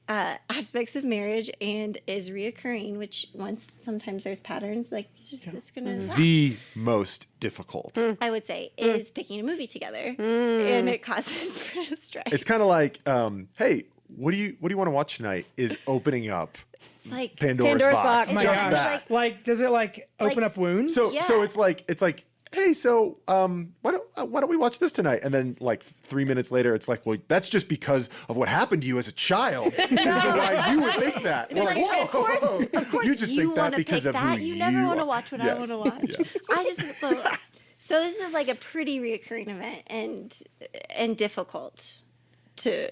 aspects of marriage and is reoccurring, which sometimes there's patterns, like it's gonna last. The most difficult. I would say is picking a movie together, and it causes stress. It's kind of like, hey, what do you want to watch tonight? Is opening up It's like Pandora's box. Box. Oh my Just gosh. that. Like, does it open Like, up wounds? So Yeah. so it's like hey, so why don't we watch this tonight? And then like 3 minutes later, it's like, well, that's just because of what happened to you as a child. Is why you would think that. We're like, Of course, you just think that wanna because pick of that. who You never you want to are. watch what Yeah. I want to watch. I just so this is like a pretty reoccurring event and difficult to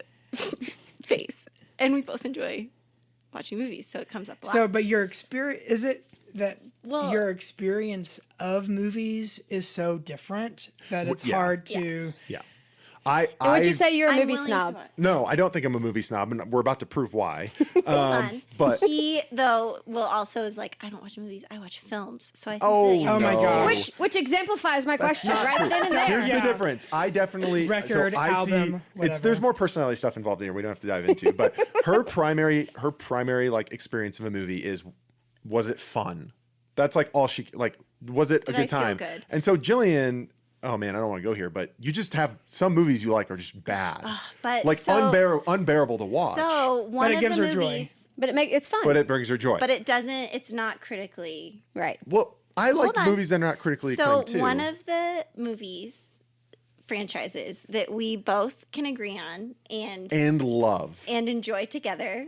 face, and we both enjoy watching movies, so it comes up a lot. So, but your experience, is it that Well- your experience of movies is so different that it's yeah. hard to. Yeah. Would you say you're a I'm movie willing snob? to watch. No, I don't think I'm a movie snob, and we're about to prove why. Hold on. but- he though will also is like, I don't watch movies, I watch films. So I think Oh, the answer my is gosh. yes. Which exemplifies my question not right true. then and there. Here's Yeah. the difference. I definitely Record, so I album, see whatever. there's more personality stuff involved in here. We don't have to dive into, but her primary like experience of a movie is, was it fun? That's like all she like. Was it a Did I good feel time? good? And so Jillian, oh man, I don't want to go here, but you just have some movies you like are just bad, but like so- unbearable to watch. So one it of gives the her joy. movies, But it's fun. but it brings her joy. but it doesn't. It's not critically. right. well, I like Hold on. movies that are not critically So acclaimed too. one of the movies franchises that we both can agree on and love. and enjoy together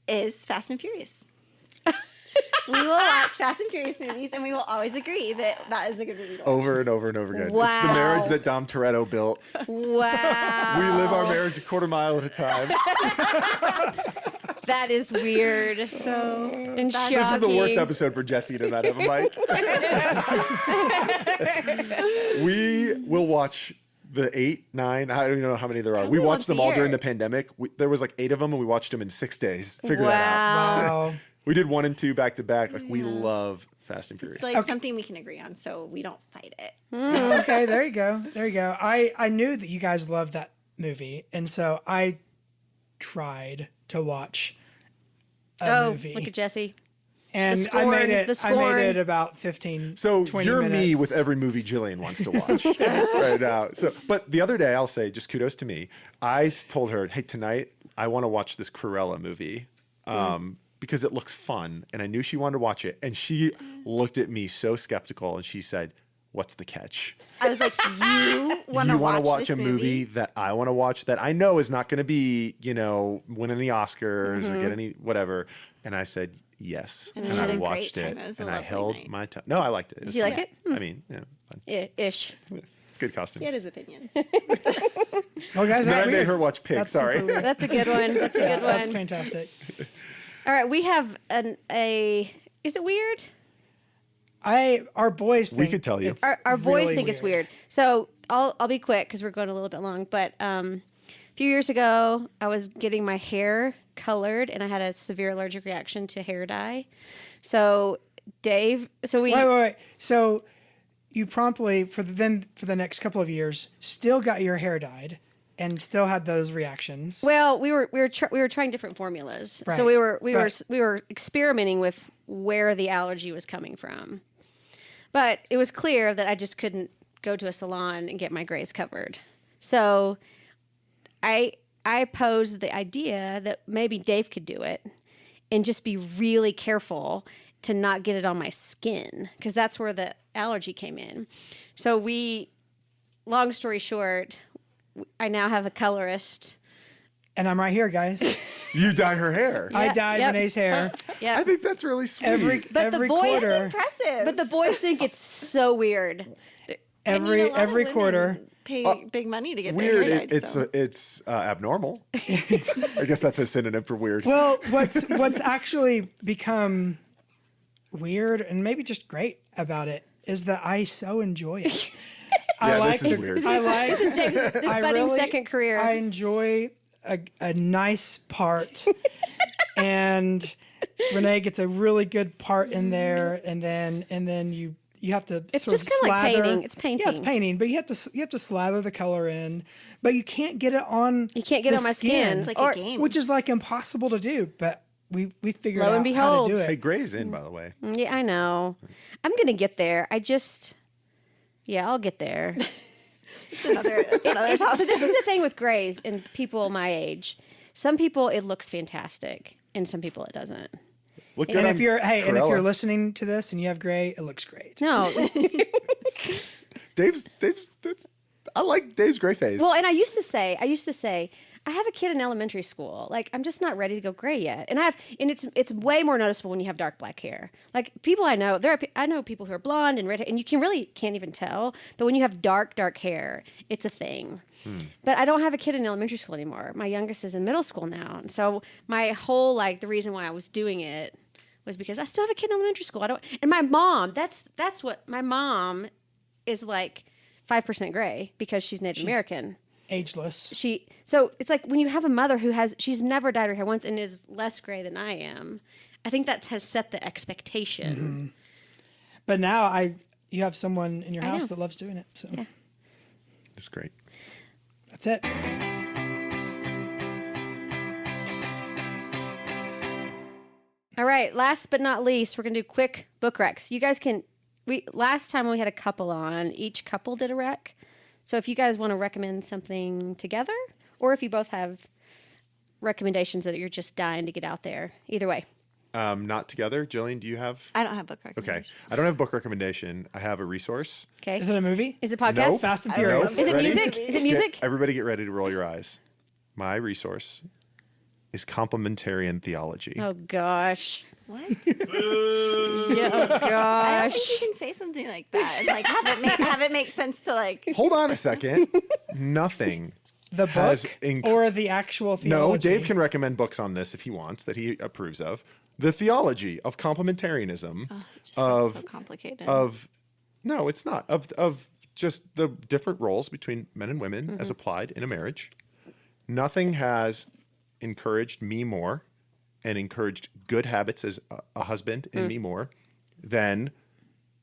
is Fast and Furious. We will watch Fast and Furious movies, and we will always agree that that is a good movie to watch. Over and over and over again. It's the Wow. marriage that Dom Toretto built. Wow. We live our marriage a quarter mile at a time. That is weird. So and shocking. This is the worst episode for Jesse to not have a mic. We will watch the 8, 9, I don't even know how many there are. We Probably watched once them a all year. during the pandemic. There was like 8 of them, and we watched them in 6 days. Figure that out. Wow. Wow. We did 1 and 2 back to back. Like we love Fast and Furious. It's like something we can agree on, so we don't fight it. Okay, there you go. There you go. I knew that you guys loved that movie, and so I tried to watch a movie. Look at Jesse. and the I scorn, made it. the I made scorn. it about 15. So 20 you're minutes. me with every movie Jillian wants to watch right now. So, but the other day, I'll say, just kudos to me. I told her, "Hey, tonight I want to watch this Cruella movie because it looks fun," and I knew she wanted to watch it. And she looked at me so skeptical, and she said, "What's the catch? I was like, you want to You want to watch this a movie that I want to watch that I know is not going to be, win any Oscars or get any whatever?" And I said, "Yes," And and you had I a great watched time. it, It was a and I lovely held night. my tongue. No, I liked it. It was you like fun. it? I mean, yeah, fun. Ish. It's good costumes. He had his opinions. Well, guys, Then that's I made weird. her watch Pig. That's Sorry. super weird. That's a good one. That's a good That's one. fantastic. All right, we have a. Is it weird? Our boys think We could tell you. it's Our boys really think it's weird. So I'll be quick because we're going a little bit long. But a few years ago, I was getting my hair colored, and I had a severe allergic reaction to hair dye. So Dave, Wait. So you promptly for the next couple of years still got your hair dyed and still had those reactions. Well, we were trying different formulas. So Right. we were experimenting with where the allergy was coming from. But it was clear that I just couldn't go to a salon and get my grays covered. So I posed the idea that maybe Dave could do it and just be really careful to not get it on my skin because that's where the allergy came in. So long story short, I now have a colorist. And I'm right here, guys. You dye her hair. I Yeah, dyed yep. Renee's hair Yeah. I think that's really sweet. every But the boys quarter. Impressive. But the boys think it's so weird. I mean, a lot of Every women quarter. pay big money to get Weird. their hair dyed. It's so. it's abnormal. I guess that's a synonym for weird. Well, what's actually become weird and maybe just great about it is that I so enjoy it. Yeah, this is weird. I like. This is Dave's this I budding really- second career. I enjoy a nice part, and Renee gets a really good part in there, and then you have to. It's sort just of kinda like slather. painting. It's painting. Yeah, it's painting, but you have to slather the color in, but you can't get it on. You can't get the on my skin. It's like Or- a game. which is like impossible to do. But we figured Lo out and how to do behold. Hey, it. Gray's in, by the way. Yeah, I know. I'm gonna get there. I'll get there. It's another topic. So this is the thing with grays and people my age. Some people it looks fantastic, and some people it doesn't. Look good And on if you're and if Cruella. you're listening to this and you have gray, it looks great. No. Dave's. I like Dave's gray face. Well, and I used to say, I have a kid in elementary school. Like, I'm just not ready to go gray yet. And it's way more noticeable when you have dark black hair. Like, people I know, I know people who are blonde and red, and you can't even tell. But when you have dark hair, it's a thing. But I don't have a kid in elementary school anymore. My youngest is in middle school now. And so my whole, the reason why I was doing it was because I still have a kid in elementary school. And my mom, that's what, my mom is 5% gray because she's Native American. Ageless. So it's like when you have a mother she's never dyed her hair once and is less gray than I am. I think that has set the expectation. But now you have someone in your I house know. that loves doing it. So Yeah. It's great. that's it. All right. Last but not least, we're gonna do quick book recs. You guys can. Last time when we had a couple on, each couple did a rec. So if you guys want to recommend something together, or if you both have recommendations that you're just dying to get out there, either way. Not together. Jillian, do you have? I don't have book Okay. recommendations. I don't have a book recommendation. I have a resource. Okay. Is it a movie? Is it podcast? Nope. Fast and I don't know. Furious. Is it Ready? music? Is it music? Everybody get ready to roll your eyes. My resource is complementarian theology. Oh gosh. What? Yeah. Oh I don't gosh. think you can say something like that and have it make sense to Hold on a second. Nothing. The Has book inc- or the actual theology? No, Dave can recommend books on this if he wants that he approves of. The theology of complementarianism it just sounds so complicated. No, it's not. Of just the different roles between men and women as applied in a marriage. Nothing has encouraged me more and encouraged good habits as a husband in me more than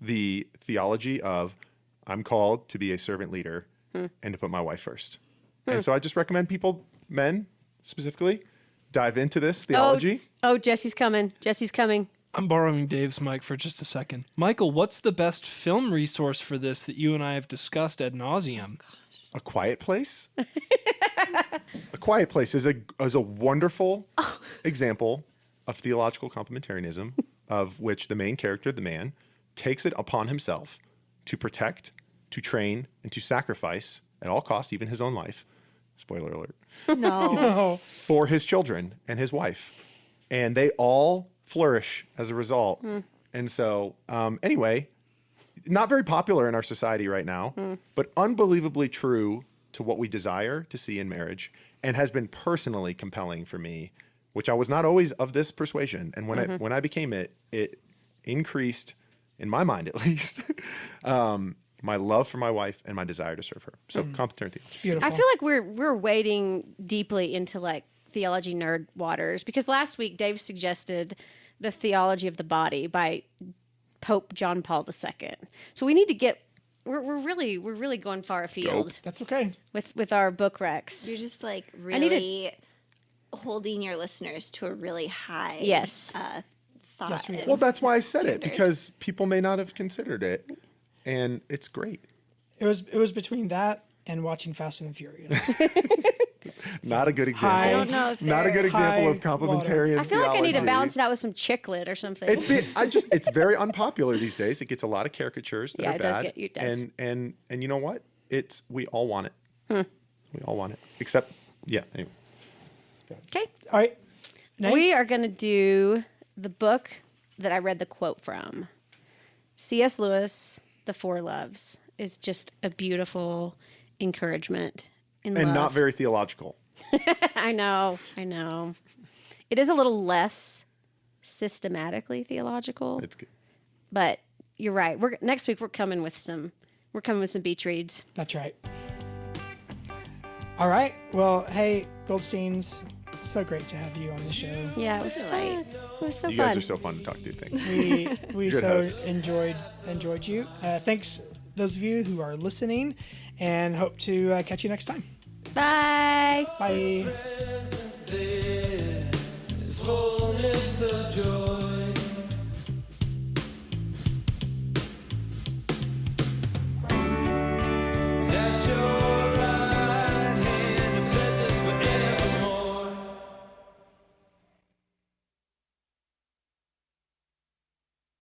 the theology of I'm called to be a servant leader and to put my wife first. And so I just recommend people, men specifically, dive into this theology. Oh, Jesse's coming. Jesse's coming. I'm borrowing Dave's mic for just a second. Michael, what's the best film resource for this that you and I have discussed ad nauseum? A Quiet Place. A Quiet Place is a wonderful example of theological complementarianism, of which the main character, the man, takes it upon himself to protect, to train, and to sacrifice at all costs, even his own life. Spoiler alert. no. For his children and his wife. And they all flourish as a result. And so, anyway, not very popular in our society right now, but unbelievably true to what we desire to see in marriage, and has been personally compelling for me, which I was not always of this persuasion. And when I became it increased, in my mind at least, my love for my wife and my desire to serve her. So complementarian theology. Beautiful. I feel like we're wading deeply into theology nerd waters because last week Dave suggested The Theology of the Body by Pope John Paul II. So we need to get we're really going far afield That's okay. with our book recs. You're just need really holding your listeners to a really high Yes. thought. Yes, we and- do. Well, that's why I said it, Standard. because people may not have considered it. And it's great. It was between that and watching Fast and the Furious. Not a good example. I don't know if Not a good example high of complementarian I feel like I need to theology. balance it out with some chick lit or something. It's very unpopular these days. It gets a lot of caricatures that Yeah, are it does bad. it does. And you know what? We all want it. We all want it. Except anyway. Okay. All right. Nate? We are going to do the book that I read the quote from. C.S. Lewis, The Four Loves, is just a beautiful encouragement in And love. not very theological. I know. It is a little less systematically theological, It's good. but you're right. Next week we're coming with some beach reads. That's right. All right. Well, hey, Goldsteins, so great to have you on the show. Yeah, it was fun. It was so You fun. guys are so fun to talk to. Thanks. We Good so hosts. enjoyed you. Thanks those of you who are listening, and hope to catch you next time. Bye. Bye.